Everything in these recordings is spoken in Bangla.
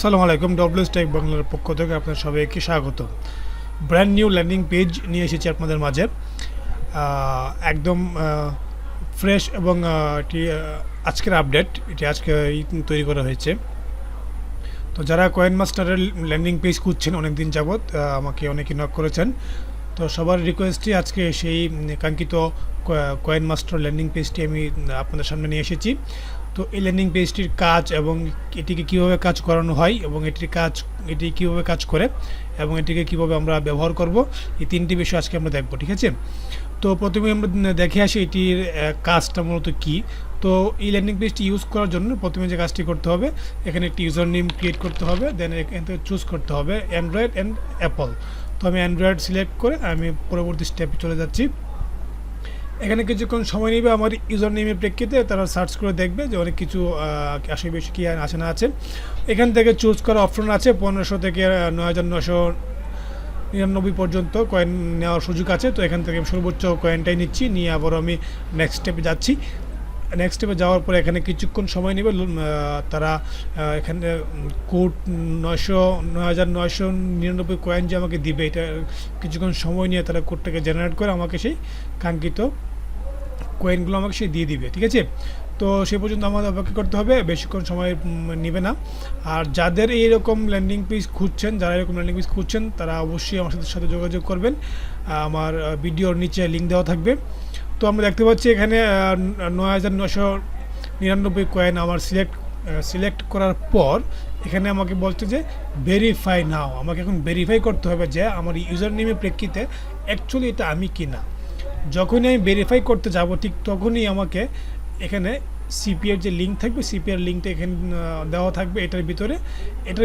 আসসালামু আলাইকুম। ডব্লিউএস টেক বাংলার পক্ষ থেকে আপনার সবাইকে স্বাগত। ব্র্যান্ড নিউ ল্যান্ডিং পেজ নিয়ে এসেছি আপনাদের মাঝে, একদম ফ্রেশ এবং এটি আজকের আপডেট। এটি আজকে তৈরি করা হয়েছে। তো যারা কয়েন মাস্টারের ল্যান্ডিং পেজ খুঁজছেন অনেক দিন যাবৎ, আমাকে অনেকে নক করেছেন। তো সবার রিকোয়েস্টে আজকে সেই কাঙ্ক্ষিত কয়েন মাস্টার ল্যান্ডিং পেজটি আমি আপনাদের সামনে নিয়ে এসেছি। তো এই ল্যান্ডিং পেজটির কাজ এবং এটিকে কীভাবে কাজ করানো হয় এবং এটি কীভাবে কাজ করে এবং এটিকে কীভাবে আমরা ব্যবহার করব, এই তিনটি বিষয় আজকে আমরা দেখব, ঠিক আছে? তো প্রথমে আমরা দেখে আসি এটির কাজটা মূলত কী। তো এই ল্যান্ডিং পেজটি ইউজ করার জন্য প্রথমে যে কাজটি করতে হবে, এখানে একটি ইউজার নেম ক্রিয়েট করতে হবে, দেন এখান থেকে চুজ করতে হবে অ্যান্ড্রয়েড অ্যান্ড অ্যাপল। তো আমি অ্যান্ড্রয়েড সিলেক্ট করে আমি পরবর্তী স্টেপে চলে যাচ্ছি। এখানে কিছুক্ষণ সময় নেবে আমার ইউজার নেমের প্রেক্ষিতে তারা সার্চ করে দেখবে যে অনেক কিছু আসে বেশি কী আছে না আছে। এখান থেকে চুজ করা অপশন আছে 1500 থেকে 9999 পর্যন্ত কয়েন নেওয়ার সুযোগ আছে। তো এখান থেকে সর্বোচ্চ কয়েনটাই নিচ্ছি, নিয়ে আবার আমি নেক্সট স্টেপে যাচ্ছি। নেক্সট স্টেপে যাওয়ার পরে এখানে কিছুক্ষণ সময় নেবে, তারা এখানে কোড 9999 কয়েন যে আমাকে দিবে, এটা কিছুক্ষণ সময় নিয়ে তারা কোডটাকে জেনারেট করে আমাকে সেই কাঙ্ক্ষিত কয়েনগুলো আমাকে সে দিয়ে দিবে, ঠিক আছে? তো সে পর্যন্ত আমাদের অপেক্ষা করতে হবে, বেশিক্ষণ সময় নেবে না। আর যাদের এইরকম ল্যান্ডিং পেজ খুঁজছেন, তারা অবশ্যই আমার সাথে যোগাযোগ করবেন। আমার ভিডিওর নিচে লিঙ্ক দেওয়া থাকবে। তো আমরা দেখতে পাচ্ছি এখানে 9999 কয়েন আমার সিলেক্ট করার পর এখানে আমাকে বলছে যে ভেরিফাই নাও। আমাকে এখন ভেরিফাই করতে হবে যে আমার ইউজার নেমের প্রেক্ষিতে অ্যাকচুয়ালি এটা আমি কিনা। যখনই আমি ভেরিফাই করতে যাব ঠিক তখনই আমাকে এখানে সিপিআর যে লিঙ্ক থাকবে, সিপিআর লিঙ্কটা এখানে দেওয়া থাকবে এটার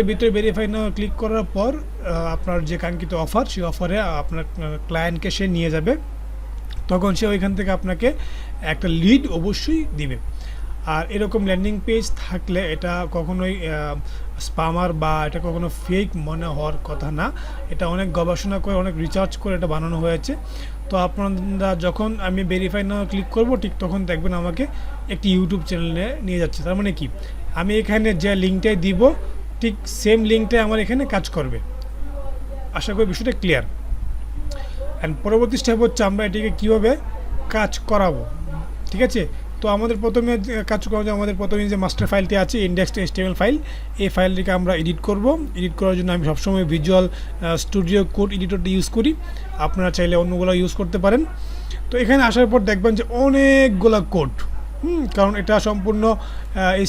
ভিতরে ভেরিফাই নাও ক্লিক করার পর আপনার যে কাঙ্ক্ষিত অফার, সেই অফারে আপনার ক্লায়েন্টকে সে নিয়ে যাবে। তখন সে ওইখান থেকে আপনাকে একটা লিড অবশ্যই দিবে। আর এরকম ল্যান্ডিং পেজ থাকলে এটা কখনোই স্পামার বা এটা কখনো ফেক মনে হওয়ার কথা না। এটা অনেক গবেষণা করে, অনেক রিসার্চ করে এটা বানানো হয়েছে। তো আপনারা যখন আমি ভেরিফাই না ক্লিক করব ঠিক তখন দেখবেন আমাকে একটি ইউটিউব চ্যানেলে নিয়ে যাচ্ছে। তার মানে কি, আমি এখানে যে লিঙ্কটাই দিব ঠিক সেম লিঙ্কটাই আমার এখানে কাজ করবে। আশা করি বিষয়টা ক্লিয়ার। অ্যান্ড পরবর্তী স্টেপ হচ্ছে আমরা এটিকে কীভাবে কাজ করাবো, ঠিক আছে? তো আমাদের প্রথমে কাজ করা যায়, আমাদের প্রথমে যে মাস্টার ফাইলটি আছে index.html ফাইল, এই ফাইলটিকে আমরা এডিট করব। এডিট করার জন্য আমি সবসময় ভিজুয়াল স্টুডিও কোড এডিটরটি ইউজ করি, আপনারা চাইলে অন্যগুলো ইউজ করতে পারেন। তো এখানে আসার পর দেখবেন যে অনেকগুলো কোড, কারণ এটা সম্পূর্ণ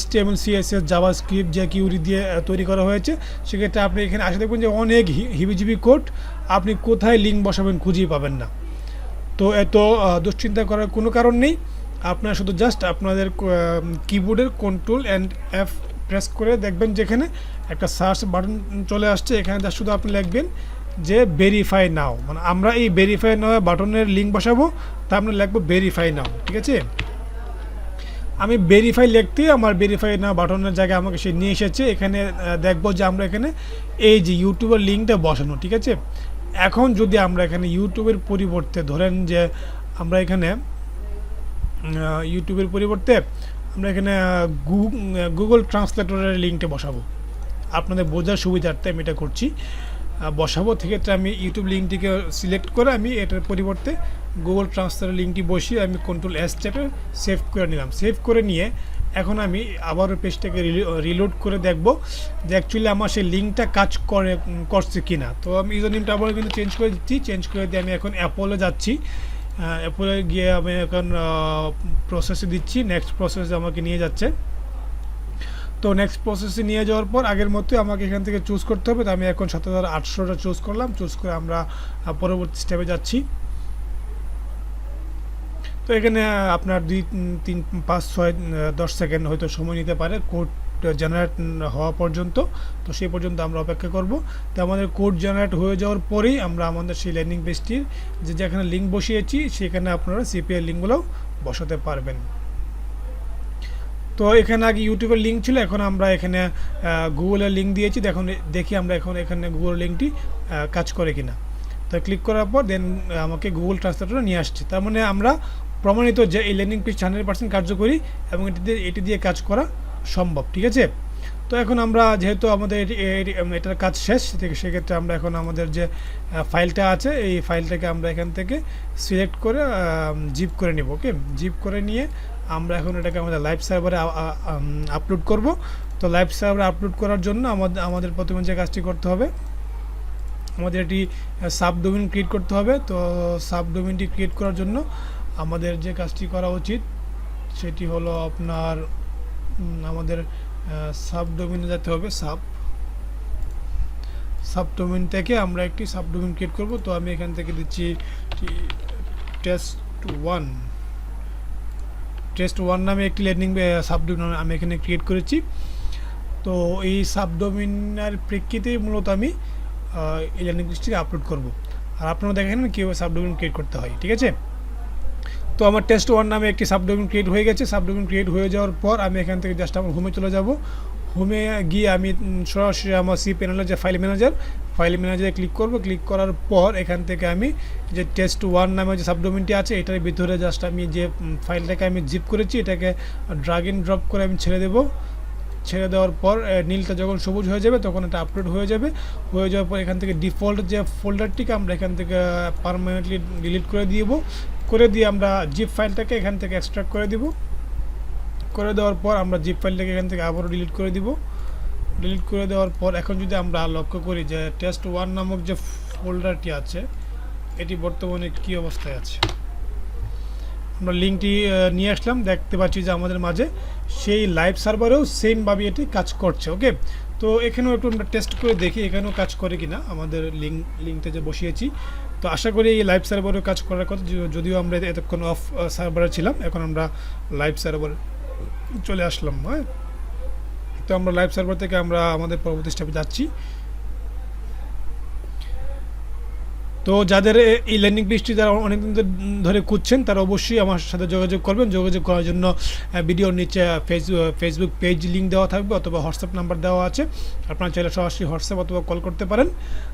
HTML CSS জাভাস্ক্রিপ্ট যে কিউরি দিয়ে তৈরি করা হয়েছে। সেক্ষেত্রে আপনি এখানে আসে দেখবেন যে অনেক হিবিজিবি কোড, আপনি কোথায় লিঙ্ক বসাবেন খুঁজেই পাবেন না। তো এত দুশ্চিন্তা করার কোনো কারণ নেই। আপনারা শুধু জাস্ট আপনাদের কিবোর্ডের কন্ট্রোল অ্যান্ড F প্রেস করে দেখবেন যেখানে একটা সার্চ বাটন চলে আসছে। এখানে জাস্ট শুধু আপনি লিখবেন যে ভেরিফাই নাও, মানে আমরা এই ভেরিফাই নাও বাটনের লিঙ্ক বসাবো, তা আমরা লিখবো ভেরিফাই নাও, ঠিক আছে? আমি ভেরিফাই লিখতে আমার ভেরিফাই নাও বাটনের জায়গায় আমাকে সে নিয়ে এসেছে। এখানে দেখবো যে আমরা এখানে এই যে ইউটিউবের লিঙ্কটা বসানো, ঠিক আছে? এখন যদি আমরা এখানে ইউটিউবের পরিবর্তে ধরেন যে আমরা এখানে ইউটিউবের পরিবর্তে আমরা এখানে গুগল ট্রান্সলেটরের লিঙ্কটা বসাবো, আপনাদের বোঝার সুবিধার্থে আমি এটা করছি, বসাবো। সেক্ষেত্রে আমি ইউটিউব লিঙ্কটিকে সিলেক্ট করে আমি এটার পরিবর্তে গুগল ট্রান্সলেটরের লিঙ্কটি বসিয়ে আমি কন্ট্রোল S চেপে সেভ করে নিলাম। সেভ করে নিয়ে এখন আমি আবারও পেজটাকে রিলোড করে দেখব যে অ্যাকচুয়ালি আমার সেই লিঙ্কটা কাজ করছে কি না। তো আমি ইউজার নেমটা আবার কিন্তু চেঞ্জ করে দিচ্ছি। চেঞ্জ করে দিয়ে আমি এখন অ্যাপলে যাচ্ছি। অ্যাপলে গিয়ে আমি এখন প্রসেসে দিচ্ছি, নেক্সট প্রসেসে আমাকে নিয়ে যাচ্ছে। তো নেক্সট প্রসেসে নিয়ে যাওয়ার পর আগের মতোই আমাকে এখান থেকে চুজ করতে হবে। তো আমি এখন 7800টা চুজ করলাম। চুজ করে আমরা পরবর্তী স্টেপে যাচ্ছি। তো এখানে আপনার 2 3 5 6 10 সেকেন্ড হয়তো সময় নিতে পারে কোড জেনারেট হওয়া পর্যন্ত। তো সেই পর্যন্ত আমরা অপেক্ষা করব। তো আমাদের কোড জেনারেট হয়ে যাওয়ার পরেই আমরা আমাদের সেই ল্যান্ডিং পেজটির যেখানে লিঙ্ক বসিয়েছি সেখানে আপনারা সিপিআর লিঙ্কগুলোও বসাতে পারবেন। তো এখানে আগে ইউটিউবের লিঙ্ক ছিল, এখন আমরা এখানে গুগলের লিঙ্ক দিয়েছি। দেখি আমরা এখন এখানে গুগল লিঙ্কটি কাজ করে কিনা। তো ক্লিক করার পর দেন আমাকে গুগল ট্রান্সলেটরে নিয়ে আসছে। তার মানে আমরা প্রমাণিত যে এই ল্যান্ডিং পেজ 100% কার্যকরী এবং এটি দিয়ে কাজ করা সম্ভব, ঠিক আছে? তো তো এখন আমরা যেহেতু আমাদের এটার কাজ শেষ, সেক্ষেত্রে আমরা এখন আমাদের যে ফাইলটা আছে এই ফাইলটাকে আমরা এখান থেকে সিলেক্ট করে জিপ করে নিব। ওকে, জিপ করে নিয়ে আমরা এখন এটাকে আমাদের লাইভ সার্ভারে আপলোড করব। তো লাইভ সার্ভারে আপলোড করার জন্য আমাদের প্রথমে যে কাজটি করতে হবে, আমাদের একটি সাবডোমেইন ক্রিয়েট করতে হবে। তো সাবডোমেইনটি ক্রিয়েট করার জন্য আমাদের যে কাজটি করা উচিত সেটি হলো আপনার আমাদের সাবডোমেইনে যেতে হবে। সাবডোমেইন থেকে আমরা একটি সাবডোমেইন ক্রিয়েট করব। তো আমি এখান থেকে দিচ্ছি টেস্ট ওয়ান নামে একটি ল্যান্ডিং সাবডোমেইন আমি এখানে ক্রিয়েট করেছি। তো এই সাবডোমেইনের প্রেক্ষিতেই মূলত আমি এই ল্যান্ডিং পেজটিকে আপলোড করব। আর আপনারা দেখেন কীভাবে সাবডোমেইন ক্রিয়েট করতে হয়, ঠিক আছে। তো আমার টেস্ট ওয়ান নামে একটি সাবডোমেইন ক্রিয়েট হয়ে গেছে। সাবডোমেইন ক্রিয়েট হয়ে যাওয়ার পর আমি এখান থেকে জাস্ট আমার হোমে চলে যাব। হোমে গিয়ে আমি সরাসরি আমার সি প্যানেলের যে ফাইল ম্যানেজারে ক্লিক করব। ক্লিক করার পর এখান থেকে আমি যে টেস্ট ওয়ান নামে যে সাবডোমেইনটি আছে এটার ভিতরে জাস্ট আমি যে ফাইলটাকে আমি জিপ করেছি এটাকে ড্রাগ এন্ড ড্রপ করে আমি ছেড়ে দেবো। ছেড়ে দেওয়ার পর নীলটা যখন সবুজ হয়ে যাবে তখন এটা আপলোড হয়ে যাবে। হয়ে যাওয়ার পর এখান থেকে ডিফল্ট যে ফোল্ডারটিকে আমরা এখান থেকে পার্মানেন্টলি ডিলিট করে দিয়ে আমরা জিপ ফাইলটাকে এখান থেকে এক্সট্রাক্ট করে দিব। করে দেওয়ার পর আমরা জিপ ফাইলটাকে এখান থেকে আবারও ডিলিট করে দিব। ডিলিট করে দেওয়ার পর এখন যদি আমরা লক্ষ্য করি যে টেস্ট ওয়ান নামক যে ফোল্ডারটি আছে এটি বর্তমানে কী অবস্থায় আছে, আমরা লিঙ্কটি নিয়ে আসলাম, দেখতে পাচ্ছি যে আমাদের মাঝে সেই লাইভ সার্ভারেও সেমভাবে এটি কাজ করছে। ওকে, তো এখানেও একটু আমরা টেস্ট করে দেখি এখানেও কাজ করে কিনা আমাদের লিঙ্কটা যে বসিয়েছি। তো আশা করি এই লাইভ সার্ভারেও কাজ করার কথা, যদিও আমরা এতক্ষণ অফ সার্ভারে ছিলাম, এখন আমরা লাইভ সার্ভার চলে আসলাম। হ্যাঁ, তো আমরা লাইভ সার্ভার থেকে আমরা আমাদের পরবর্তী স্টেপে যাচ্ছি। তো যাদের এই ল্যান্ডিং পেজটি যারা অনেকদিন ধরে খুঁজছেন তারা অবশ্যই আমার সাথে যোগাযোগ করবেন। যোগাযোগ করার জন্য ভিডিওর নিচে ফেসবুক পেজ লিঙ্ক দেওয়া থাকবে অথবা হোয়াটসঅ্যাপ নাম্বার দেওয়া আছে। আপনারা চাইলে সরাসরি হোয়াটসঅ্যাপ অথবা কল করতে পারেন,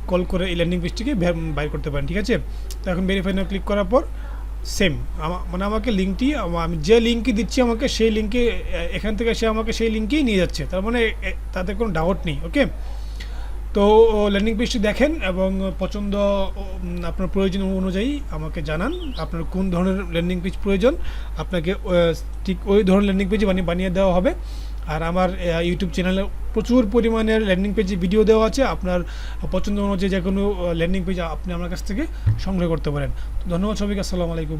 কল করে এই ল্যান্ডিং পেজটিকে বাইর করতে পারেন, ঠিক আছে। তো এখন ভেরিফাই নাও ক্লিক করার পর সেম মানে আমাকে লিঙ্কটি, আমি যে লিঙ্কই দিচ্ছি আমাকে সেই লিঙ্কে এখান থেকে সে আমাকে সেই লিঙ্কেই নিয়ে যাচ্ছে, তার মানে তাদের কোনো ডাউট নেই। ওকে, তো ল্যান্ডিং পেজটি দেখেন এবং পছন্দ আপনার প্রয়োজন অনুযায়ী আমাকে জানান আপনার কোন ধরনের ল্যান্ডিং পেজ প্রয়োজন, আপনাকে ঠিক ওই ধরনের ল্যান্ডিং পেজ বানিয়ে দেওয়া হবে। আর আমার ইউটিউব চ্যানেলে প্রচুর পরিমাণের ল্যান্ডিং পেজে ভিডিও দেওয়া আছে, আপনার পছন্দ অনুযায়ী যে কোনো ল্যান্ডিং পেজ আপনি আমার কাছ থেকে সংগ্রহ করতে পারেন। তো ধন্যবাদ সবাইকে, আসসালামু আলাইকুম।